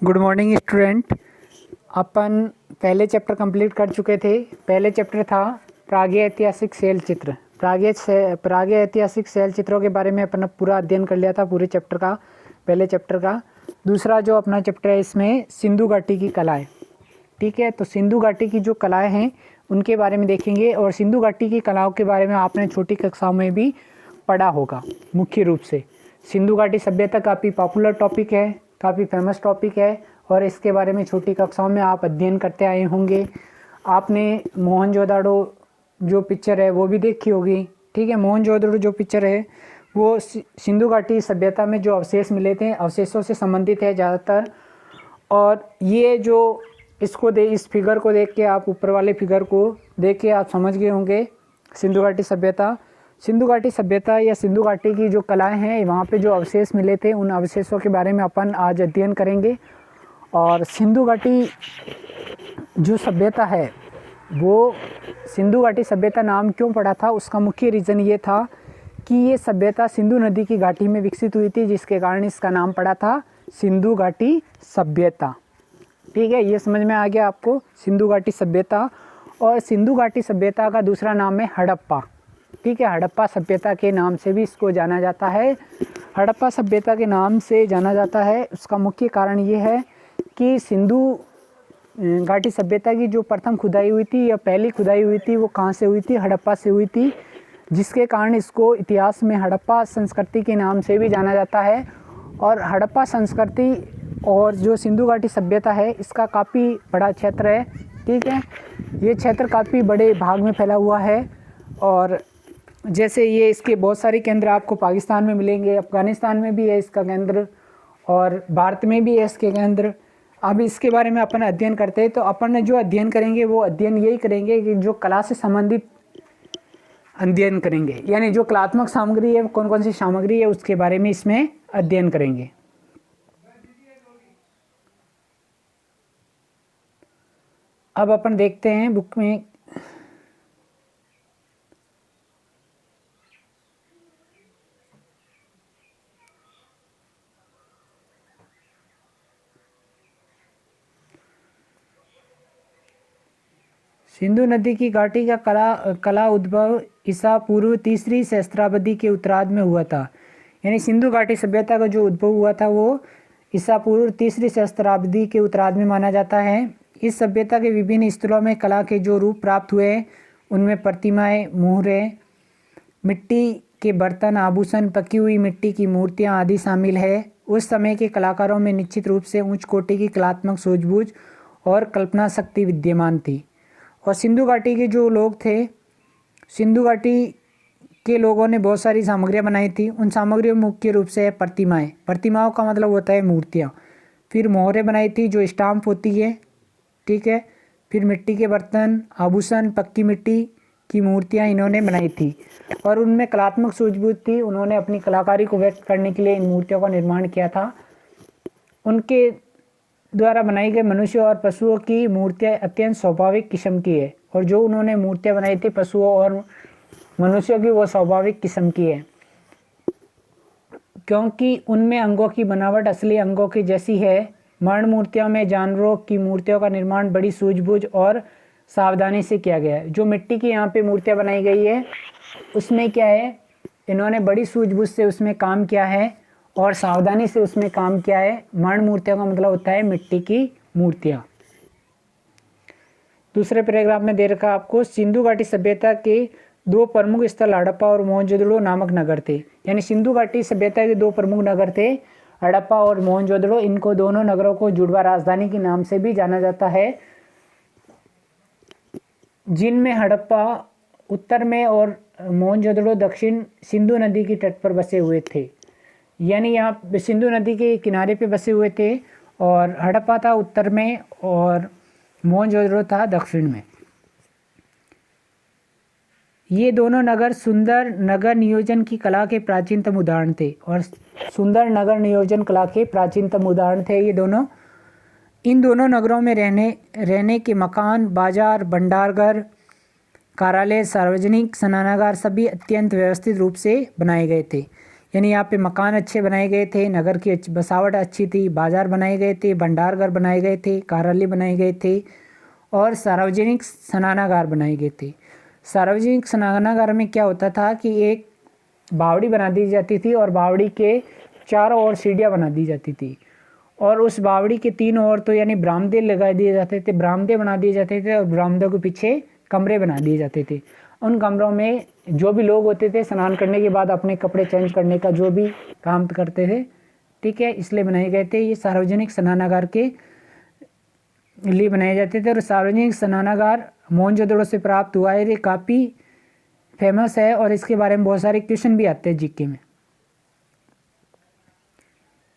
Good morning student. अपन पहले chapter complete कर चुके थे। पहले चैप्टर था प्रागैतिहासिक ऐतिहासिक शैल चित्र। प्रागैतिहासिक ऐतिहासिक शैल चित्रों के बारे में अपन पूरा अध्ययन कर लिया था, पूरे चैप्टर का, पहले चैप्टर का। दूसरा जो अपना चैप्टर है इसमें सिंधु घाटी की कलाएँ, ठीक है। तो सिंधु घाटी की जो कलाएँ हैं उनके बारे में देखेंगे, और सिंधु घाटी की कलाओं के बारे में आपने छोटी कक्षाओं में भी पढ़ा होगा। मुख्य रूप से सिंधु घाटी सभ्यता काफ़ी पॉपुलर टॉपिक है, काफ़ी फेमस टॉपिक है, और इसके बारे में छोटी कक्षाओं में आप अध्ययन करते आए होंगे। आपने मोहनजोदाड़ो जो पिक्चर है वो भी देखी होगी, ठीक है। मोहनजोदाड़ो जो पिक्चर है वो सिंधु घाटी सभ्यता में जो अवशेष मिले थे, अवशेषों से संबंधित है ज़्यादातर। और ये जो इस फिगर को देख के, आप ऊपर वाले फिगर को देख के आप समझ गए होंगे सिंधु घाटी सभ्यता या सिंधु घाटी की जो कलाएं हैं, वहाँ पे जो अवशेष मिले थे उन अवशेषों के बारे में अपन आज अध्ययन करेंगे। और सिंधु घाटी जो सभ्यता है वो सिंधु घाटी सभ्यता नाम क्यों पड़ा था, उसका मुख्य रीज़न ये था कि ये सभ्यता सिंधु नदी की घाटी में विकसित हुई थी, जिसके कारण इसका नाम पड़ा था सिंधु घाटी सभ्यता, ठीक है। ये समझ में आ गया आपको, सिंधु घाटी सभ्यता। और सिंधु घाटी सभ्यता का दूसरा नाम है हड़प्पा, ठीक है। हड़प्पा सभ्यता के नाम से भी इसको जाना जाता है। हड़प्पा सभ्यता के नाम से जाना जाता है, उसका मुख्य कारण ये है कि सिंधु घाटी सभ्यता की जो प्रथम खुदाई हुई थी या पहली खुदाई हुई थी वो कहाँ से हुई थी, हड़प्पा से हुई थी, जिसके कारण इसको इतिहास में हड़प्पा संस्कृति के नाम से भी जाना जाता है। और हड़प्पा संस्कृति और जो सिंधु घाटी सभ्यता है इसका काफ़ी बड़ा क्षेत्र है, ठीक है। ये क्षेत्र काफ़ी बड़े भाग में फैला हुआ है, और जैसे ये इसके बहुत सारे केंद्र आपको पाकिस्तान में मिलेंगे, अफ़गानिस्तान में भी है इसका केंद्र, और भारत में भी है इसके केंद्र। अब इसके बारे में अपन अध्ययन करते हैं, तो अपन जो अध्ययन करेंगे वो अध्ययन यही करेंगे कि जो कला से संबंधित अध्ययन करेंगे, यानी जो कलात्मक सामग्री है, कौन कौन सी सामग्री है उसके बारे में इसमें अध्ययन करेंगे। अब अपन देखते हैं बुक में सिंधु नदी की घाटी का कला उद्भव ईसा पूर्व तीसरी सहस्त्राब्दी के उत्तरार्ध में हुआ था। यानी सिंधु घाटी सभ्यता का जो उद्भव हुआ था वो ईसा पूर्व तीसरी सहस्त्राब्दी के उत्तरार्ध में माना जाता है। इस सभ्यता के विभिन्न स्थलों में कला के जो रूप प्राप्त हुए उनमें प्रतिमाएं, मुहरें, मिट्टी के बर्तन, आभूषण, पकी हुई मिट्टी की मूर्तियां आदि शामिल है। उस समय के कलाकारों में निश्चित रूप से उच्च कोटि की कलात्मक सूझबूझ और कल्पना शक्ति विद्यमान थी। और सिंधु घाटी के जो लोग थे, सिंधु घाटी के लोगों ने बहुत सारी सामग्रियाँ बनाई थी। उन सामग्रियों में मुख्य रूप से प्रतिमाएं, प्रतिमाओं का मतलब होता है मूर्तियाँ। फिर मोहरें बनाई थी जो स्टाम्प होती है, ठीक है। फिर मिट्टी के बर्तन, आभूषण, पक्की मिट्टी की मूर्तियाँ इन्होंने बनाई थी, और उनमें कलात्मक सूझबूझ थी। उन्होंने अपनी कलाकारी को व्यक्त करने के लिए इन मूर्तियों का निर्माण किया था। उनके द्वारा बनाई गई मनुष्य और पशुओं की मूर्तियाँ अत्यंत स्वाभाविक किस्म की है, और जो उन्होंने मूर्तियाँ बनाई थी पशुओं और मनुष्यों की वो स्वाभाविक किस्म की है, क्योंकि उनमें अंगों की बनावट असली अंगों की जैसी है। मरण मूर्तियों में जानवरों की मूर्तियों का निर्माण बड़ी सूझबूझ और सावधानी से किया गया है। जो मिट्टी की यहाँ पे मूर्तियाँ बनाई गई है उसमें क्या है, इन्होंने बड़ी सूझबूझ से उसमें काम किया है और सावधानी से उसमें काम किया है। मरण मूर्तियों का मतलब होता है मिट्टी की मूर्तियाँ। दूसरे पैराग्राफ में दे रखा आपको, सिंधु घाटी सभ्यता के दो प्रमुख स्थल हड़प्पा और मोहनजोदड़ो नामक नगर थे। यानी सिंधु घाटी सभ्यता के दो प्रमुख नगर थे, हड़प्पा और मोहनजोदड़ो। इनको दोनों नगरों को जुड़वा राजधानी के नाम से भी जाना जाता है, जिनमें हड़प्पा उत्तर में और मोहनजोदड़ो दक्षिण सिंधु नदी की तट पर बसे हुए थे। यानी यहाँ सिंधु नदी के किनारे पे बसे हुए थे, और हड़प्पा था उत्तर में और मोहनजोदड़ो था दक्षिण में। ये दोनों नगर सुंदर नगर नियोजन की कला के प्राचीनतम उदाहरण थे, और सुंदर नगर नियोजन कला के प्राचीनतम उदाहरण थे ये दोनों। इन दोनों नगरों में रहने के मकान, बाजार, भंडारघर, कार्यालय, सार्वजनिक स्नानागार सभी अत्यंत व्यवस्थित रूप से बनाए गए थे। यानी यहाँ पे मकान अच्छे बनाए गए थे, नगर की बसावट अच्छी थी, बाजार बनाए गए थे, भंडारघर बनाए गए थे, कार्यालय बनाए गए थे और सार्वजनिक स्नानागार बनाए गए थे। सार्वजनिक स्नानागार में क्या होता था कि एक बावड़ी बना दी जाती थी और बावड़ी के चारों ओर सीढ़ियाँ बना दी जाती थी और उस बावड़ी के तीनों ओर तो यानी बरामदे लगा दिए जाते थे, बरामदे बना दिए जाते थे और बरामदों के पीछे कमरे बना दिए जाते थे। उन कमरों में जो भी लोग होते थे स्नान करने के बाद अपने कपड़े चेंज करने का जो भी काम करते थे, ठीक है, इसलिए बनाए गए थे। ये सार्वजनिक स्नानागार के लिए बनाए जाते थे और सार्वजनिक स्नानागार मोहनजोदड़ो से प्राप्त हुआ है। ये काफ़ी फेमस है और इसके बारे में बहुत सारे क्वेश्चन भी आते हैं जीके में।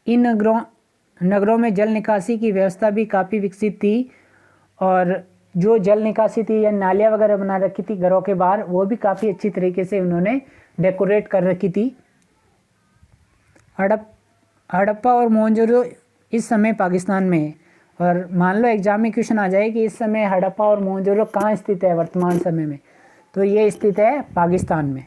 इन नगरों में जल निकासी की व्यवस्था भी काफ़ी विकसित थी और जो जल निकासी थी या नालियाँ वगैरह बना रखी थी घरों के बाहर, वो भी काफ़ी अच्छी तरीके से उन्होंने डेकोरेट कर रखी थी। हड़प्पा और मोहनजोदड़ो इस समय पाकिस्तान में है और मान लो एग्जाम में क्वेश्चन आ जाए कि इस समय हड़प्पा और मोहनजोदड़ो कहाँ स्थित है वर्तमान समय में, तो ये स्थित है पाकिस्तान में।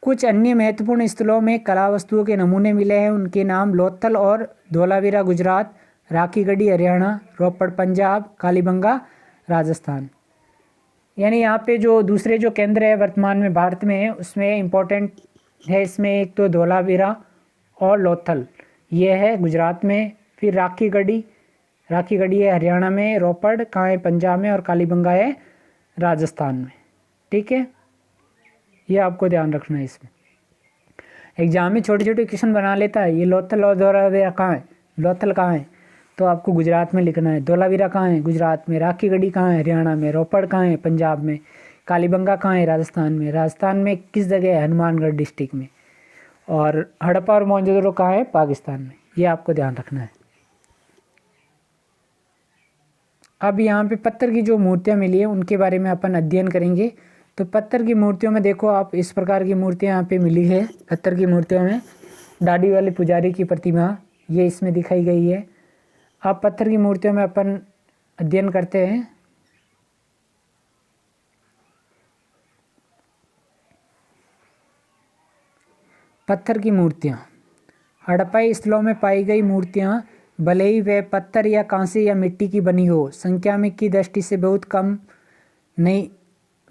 कुछ अन्य महत्वपूर्ण स्थलों में कला वस्तुओं के नमूने मिले हैं, उनके नाम लोथल और धोलावीरा गुजरात, राखीगढ़ी हरियाणा, रोपड़ पंजाब, कालीबंगा राजस्थान। यानी यहाँ पे जो दूसरे जो केंद्र है वर्तमान में भारत में है उसमें इम्पोर्टेंट है, इसमें एक तो धोलावीरा और लोथल ये है गुजरात में, फिर राखीगढ़ी है हरियाणा में, रोपड़ कहाँ है पंजाब में और कालीबंगा है राजस्थान में। ठीक है, ये आपको ध्यान रखना है। इसमें एग्जाम में छोटे छोटे क्वेश्चन बना लेता है। ये लोथल और धोलावीरा कहाँ है, लोथल कहाँ है तो आपको गुजरात में लिखना है, धोलावीरा कहाँ है गुजरात में, राखीगढ़ी कहाँ है हरियाणा में, रोपड़ कहाँ है पंजाब में, कालीबंगा कहाँ है राजस्थान में, राजस्थान में किस जगह है हनुमानगढ़ डिस्ट्रिक्ट में, और हड़प्पा और मोहनजोदड़ो कहाँ है पाकिस्तान में। ये आपको ध्यान रखना है। अब यहाँ पे पत्थर की जो मूर्तियाँ मिली है उनके बारे में अपन अध्ययन करेंगे। तो पत्थर की मूर्तियों में देखो आप, इस प्रकार की मूर्तियाँ यहाँ पे मिली है। पत्थर की मूर्तियों में दाढ़ी वाले पुजारी की प्रतिमा ये इसमें दिखाई गई है। अब पत्थर की मूर्तियों में अपन अध्ययन करते हैं। पत्थर की मूर्तियाँ, हड़प्पाई स्थलों में पाई गई मूर्तियाँ भले ही वे पत्थर या कांसे या मिट्टी की बनी हो, संख्या में की दृष्टि से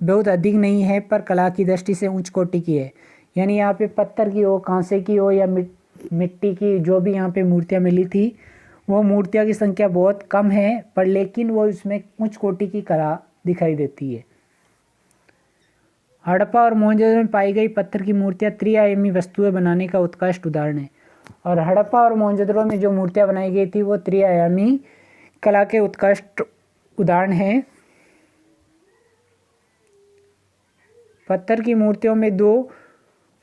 बहुत अधिक नहीं है, पर कला की दृष्टि से उच्च कोटि की है। यानी यहाँ पे पत्थर की हो, कांसे की हो या मिट्टी की जो भी यहाँ पे मूर्तियाँ मिली थी, वो मूर्तियाँ की संख्या बहुत कम है, पर लेकिन वो इसमें उच्च कोटि की कला दिखाई देती है। हड़प्पा और मोहनजोदड़ो में पाई गई पत्थर की मूर्तियाँ त्रिआयामी वस्तुएं बनाने का उत्कृष्ट उदाहरण है। और हड़प्पा और मोहनजोदड़ो में जो मूर्तियाँ बनाई गई थी वो त्रिआयामी कला के उत्कृष्ट उदाहरण हैं। पत्थर की मूर्तियों में दो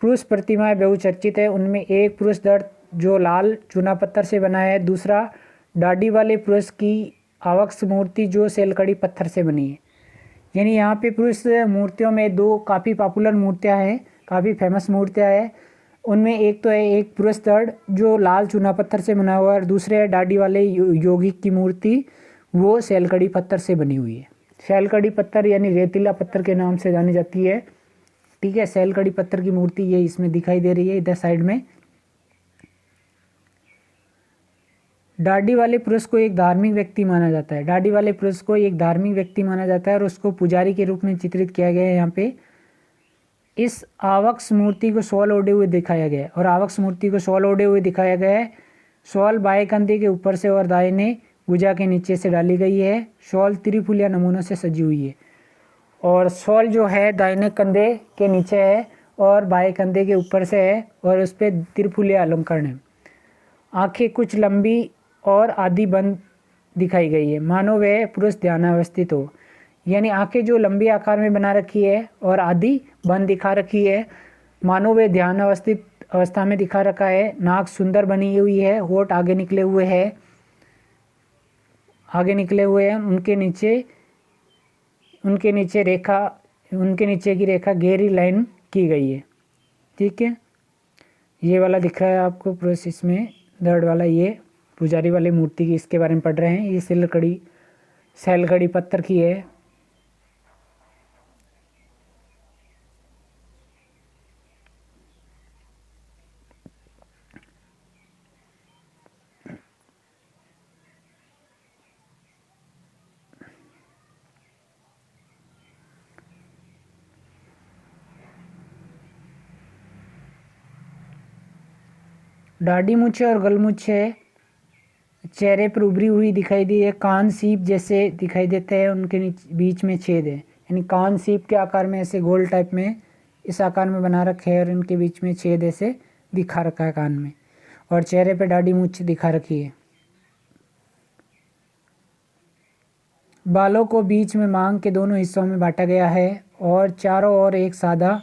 पुरुष प्रतिमाएं बहुचर्चित है। उनमें एक पुरुष दर्द जो लाल चूना पत्थर से बना है, दूसरा दाढ़ी वाले पुरुष की आवक्स मूर्ति जो सेलकड़ी पत्थर से बनी है। यानी यहाँ पे पुरुष मूर्तियों में दो काफ़ी पॉपुलर मूर्तियाँ हैं, काफ़ी फेमस मूर्तियाँ हैं। उनमें एक तो है एक पुरुष दर्द जो लाल चूना पत्थर से बना हुआ है और दूसरे है दाढ़ी वाले योगी की मूर्ति, वो सेलकड़ी पत्थर से बनी हुई है। सेलकड़ी पत्थर यानी रेतीला पत्थर के नाम से जानी जाती है। ठीक है, सेलकड़ी पत्थर की मूर्ति ये इसमें दिखाई दे रही है इधर साइड में। दाढ़ी वाले पुरुष को एक धार्मिक व्यक्ति माना जाता है। दाढ़ी वाले पुरुष को एक धार्मिक व्यक्ति माना जाता है और उसको पुजारी के रूप में चित्रित किया गया है। यहाँ पे इस आवक्स मूर्ति को शॉल ओढ़े हुए दिखाया गया है और आवक्स मूर्ति को शॉल ओढ़े हुए दिखाया गया है। शॉल बाएं कंधे के ऊपर से और दाहिने भुजा के नीचे से डाली गई है। शॉल त्रिफुलिया नमूनों से सजी हुई है और शॉल जो है दाहिने कंधे के नीचे है और बाएं कंधे के ऊपर से है और उस पर त्रिफुलिया अलंकरण है। आंखें कुछ लंबी और आधी बंद दिखाई गई है, मानो वह पुरुष ध्यानावस्थित हो। यानी आंखें जो लंबी आकार में बना रखी है और आधी बंद दिखा रखी है, मानो वह ध्यान अवस्थित अवस्था में दिखा रखा है। नाक सुंदर बनी हुई है, होठ आगे निकले हुए हैं, उनके नीचे की रेखा गहरी लाइन की गई है। ठीक है, ये वाला दिख रहा है आपको पुरुष, इसमें दर्द वाला, ये पुजारी वाली मूर्ति की इसके बारे में पढ़ रहे हैं। ये सेलकड़ी पत्थर की है। दाढ़ी मूछें और गलमुछ है, चेहरे पर उभरी हुई दिखाई दी है, कान सीप जैसे दिखाई देते हैं, उनके बीच में छेद है, यानी कान सीप के आकार में ऐसे गोल टाइप में इस आकार में बना रखे हैं और इनके बीच में छेद ऐसे दिखा रखा है कान में, और चेहरे पे दाढ़ी मूछ दिखा रखी है। बालों को बीच में मांग के दोनों हिस्सों में बांटा गया है और चारों ओर एक सादा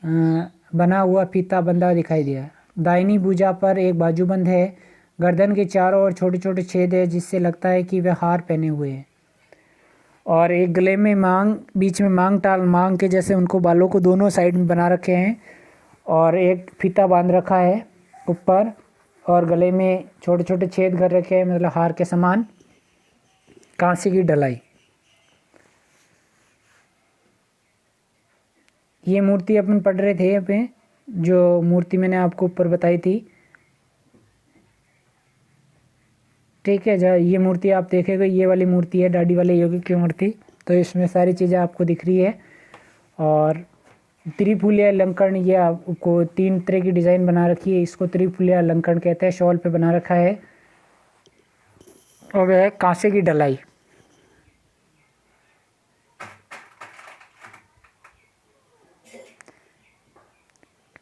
बना हुआ फीता बंधा दिखाई दिया। दाहिनी भुजा पर एक बाजूबंद है, गर्दन के चारों ओर छोटे छोटे छेद है जिससे लगता है कि वे हार पहने हुए हैं, और एक गले में मांग, बीच में मांग टाल मांग के जैसे उनको बालों को दोनों साइड में बना रखे हैं और एक फीता बांध रखा है ऊपर, और गले में छोटे छोटे छेद कर रखे हैं, मतलब हार के समान। कांसे की ढलाई, ये मूर्ति अपन पढ़ रहे थे अपने, जो मूर्ति मैंने आपको ऊपर बताई थी, ठीक है। जब ये मूर्ति आप देखेगा, ये वाली मूर्ति है दाढ़ी वाले योगी की मूर्ति, तो इसमें सारी चीज़ें आपको दिख रही है। और त्रिफुलिया अलंकरण, ये आपको 3 तरह की डिज़ाइन बना रखी है, इसको त्रिफुलिया अलंकरण कहते हैं, शॉल पे बना रखा है। और वह है कांसे की ढलाई।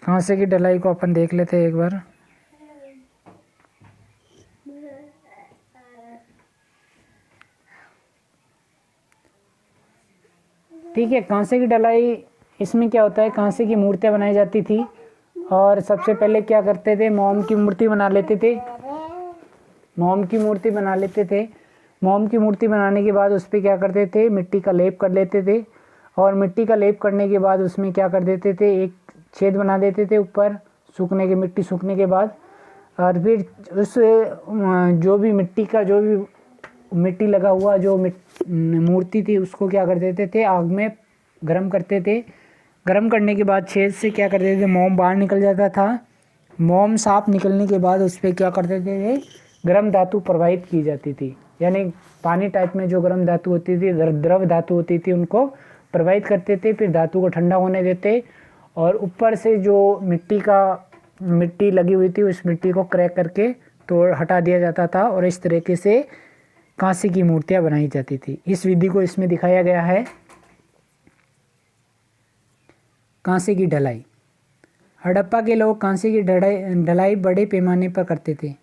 कांसे की ढलाई को अपन देख लेते हैं एक बार। ठीक है, कांसे की ढलाई, इसमें क्या होता है, कांसे की मूर्तियाँ बनाई जाती थी और सबसे पहले क्या करते थे, मोम की मूर्ति बना लेते थे। मोम की मूर्ति बना लेते थे। मोम की मूर्ति बनाने के बाद उस पर क्या करते थे, मिट्टी का लेप कर लेते थे, और मिट्टी का लेप करने के बाद उसमें क्या कर देते थे, एक छेद बना देते थे ऊपर, सूखने के मिट्टी सूखने के बाद, और फिर उस जो भी मिट्टी का जो भी मिट्टी लगा हुआ जो मूर्ति थी उसको क्या कर देते थे, आग में गर्म करते थे। गर्म करने के बाद छेद से क्या कर देते थे, मोम बाहर निकल जाता था। मोम साफ निकलने के बाद उस पर क्या करते थे, गर्म धातु प्रवाहित की जाती थी, यानी पानी टाइप में जो गर्म धातु होती थी, द्रव धातु होती थी, उनको प्रवाहित करते थे। फिर धातु को ठंडा होने देते और ऊपर से जो मिट्टी लगी हुई थी उस मिट्टी को क्रैक करके तोड़ हटा दिया जाता था, और इस तरीके से कांसे की मूर्तियां बनाई जाती थी। इस विधि को इसमें दिखाया गया है। कांसे की ढलाई, हड़प्पा के लोग कांसे की ढलाई बड़े पैमाने पर करते थे,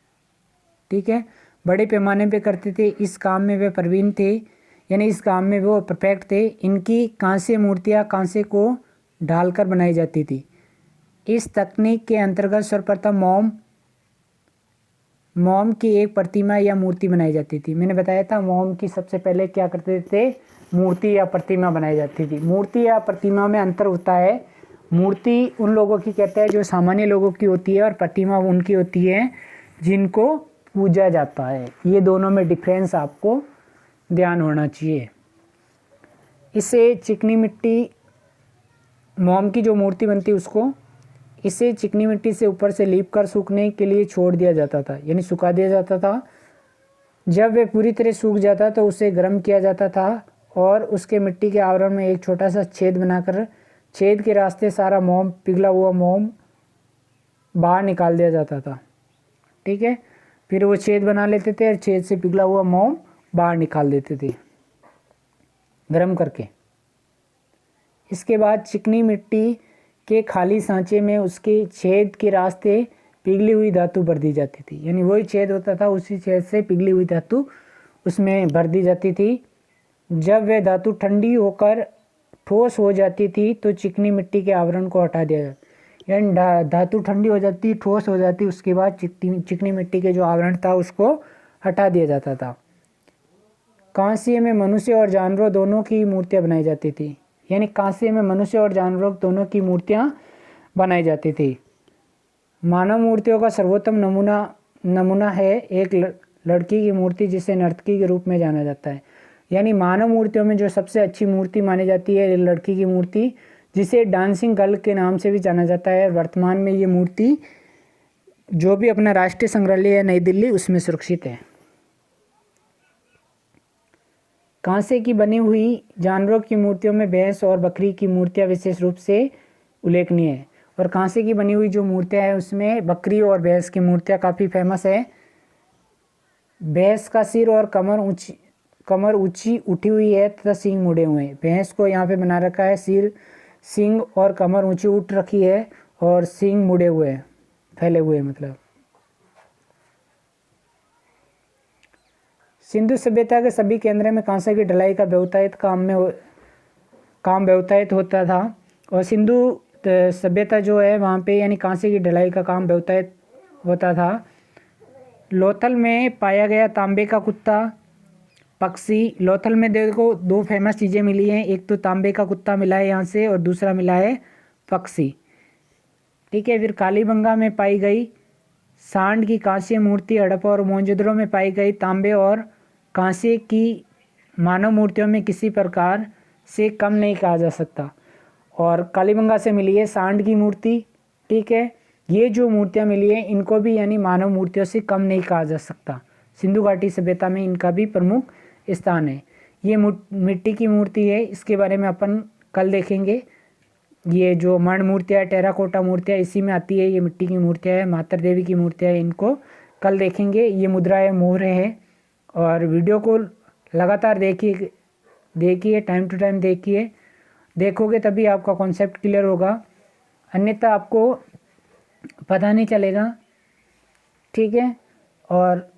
ठीक है, बड़े पैमाने पर करते थे। इस काम में वे प्रवीण थे, यानी इस काम में वो परफेक्ट थे। इनकी कांस्य मूर्तियां कांसे को ढालकर बनाई जाती थी। इस तकनीक के अंतर्गत सर्वप्रथम मोम की एक प्रतिमा या मूर्ति बनाई जाती थी। मैंने बताया था मोम की सबसे पहले क्या करते थे, मूर्ति या प्रतिमा बनाई जाती थी। मूर्ति या प्रतिमा में अंतर होता है। मूर्ति उन लोगों की कहते हैं जो सामान्य लोगों की होती है, और प्रतिमा उनकी होती है जिनको पूजा जाता है। ये दोनों में डिफरेंस आपको ध्यान होना चाहिए। इससे चिकनी मिट्टी, मोम की जो मूर्ति बनती है उसको इसे चिकनी मिट्टी से ऊपर से लीप कर सूखने के लिए छोड़ दिया जाता था, यानी सुखा दिया जाता था। जब वह पूरी तरह सूख जाता तो उसे गर्म किया जाता था और उसके मिट्टी के आवरण में एक छोटा सा छेद बनाकर छेद के रास्ते सारा मोम, पिघला हुआ मोम बाहर निकाल दिया जाता था, ठीक है। फिर वो छेद बना लेते थे और छेद से पिघला हुआ मोम बाहर निकाल देते थे गर्म करके। इसके बाद चिकनी मिट्टी के खाली सांचे में उसके छेद के रास्ते पिघली हुई धातु भर दी जाती थी, यानी वही छेद होता था, उसी छेद से पिघली हुई धातु उसमें भर दी जाती थी। जब वह धातु ठंडी होकर ठोस हो जाती थी तो चिकनी मिट्टी के आवरण को हटा दिया जाता, यानी धातु ठंडी हो जाती, ठोस हो जाती, उसके बाद चिकनी मिट्टी के जो आवरण था उसको हटा दिया जाता था। कांस्य में मनुष्य और जानवरों दोनों की मूर्तियाँ बनाई जाती थी, यानी कांसे में मनुष्य और जानवरों दोनों की मूर्तियां बनाई जाती थी। मानव मूर्तियों का सर्वोत्तम नमूना है एक लड़की की मूर्ति जिसे नर्तकी के रूप में जाना जाता है। यानी मानव मूर्तियों में जो सबसे अच्छी मूर्ति मानी जाती है लड़की की मूर्ति, जिसे डांसिंग गर्ल के नाम से भी जाना जाता है। वर्तमान में ये मूर्ति जो भी अपना राष्ट्रीय संग्रहालय है नई दिल्ली उसमें सुरक्षित है। कांसे की बनी हुई जानवरों की मूर्तियों में भैंस और बकरी की मूर्तियां विशेष रूप से उल्लेखनीय है। और कांसे की बनी हुई जो मूर्तियाँ हैं उसमें बकरी और भैंस की मूर्तियाँ काफ़ी फेमस है। भैंस का सिर और कमर ऊंची उठी हुई है तथा सींग मुड़े हुए हैं। भैंस को यहाँ पे बना रखा है, सिर, सींग और कमर ऊंची उठ रखी है और सींग मुड़े हुए हैं, फैले हुए मतलब। सिंधु सभ्यता के सभी केंद्र में कांसे की ढलाई का बहुतायत काम बहुतायत होता था। और सिंधु सभ्यता जो है वहाँ पे यानी कांसे की ढलाई का काम बहुतायत होता था। लोथल में पाया गया तांबे का कुत्ता, पक्षी। लोथल में देखो दो फेमस चीज़ें मिली हैं, एक तो तांबे का कुत्ता मिला है यहाँ से और दूसरा मिला है पक्षी। ठीक है। फिर कालीबंगा में पाई गई सांड की कांस्य मूर्ति, हड़प्पा और मोहनजोदड़ो में पाई गई तांबे और कांसे की मानव मूर्तियों में किसी प्रकार से कम नहीं कहा जा सकता। और कालीबंगा से मिली है सांड की मूर्ति। ठीक है। ये जो मूर्तियाँ मिली हैं इनको भी यानी मानव मूर्तियों से कम नहीं कहा जा सकता। सिंधु घाटी सभ्यता में इनका भी प्रमुख स्थान है। ये मिट्टी की मूर्ति है, इसके बारे में अपन कल देखेंगे। ये जो मण मूर्तियाँ, टेराकोटा मूर्तियाँ इसी में आती है। ये मिट्टी की मूर्तियाँ है, मातर देवी की मूर्तियाँ है, इनको कल देखेंगे। ये मुद्रा है, मोहरे है। और वीडियो को लगातार देखिए, टाइम टू टाइम देखोगे तभी आपका कॉन्सेप्ट क्लियर होगा, अन्यथा आपको पता नहीं चलेगा। ठीक है। और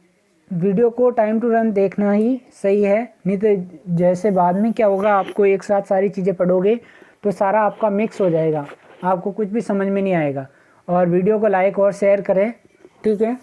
वीडियो को टाइम टू टाइम देखना ही सही है, नहीं तो जैसे बाद में क्या होगा, आपको एक साथ सारी चीज़ें पढ़ोगे तो सारा आपका मिक्स हो जाएगा, आपको कुछ भी समझ में नहीं आएगा। और वीडियो को लाइक और शेयर करें। ठीक है।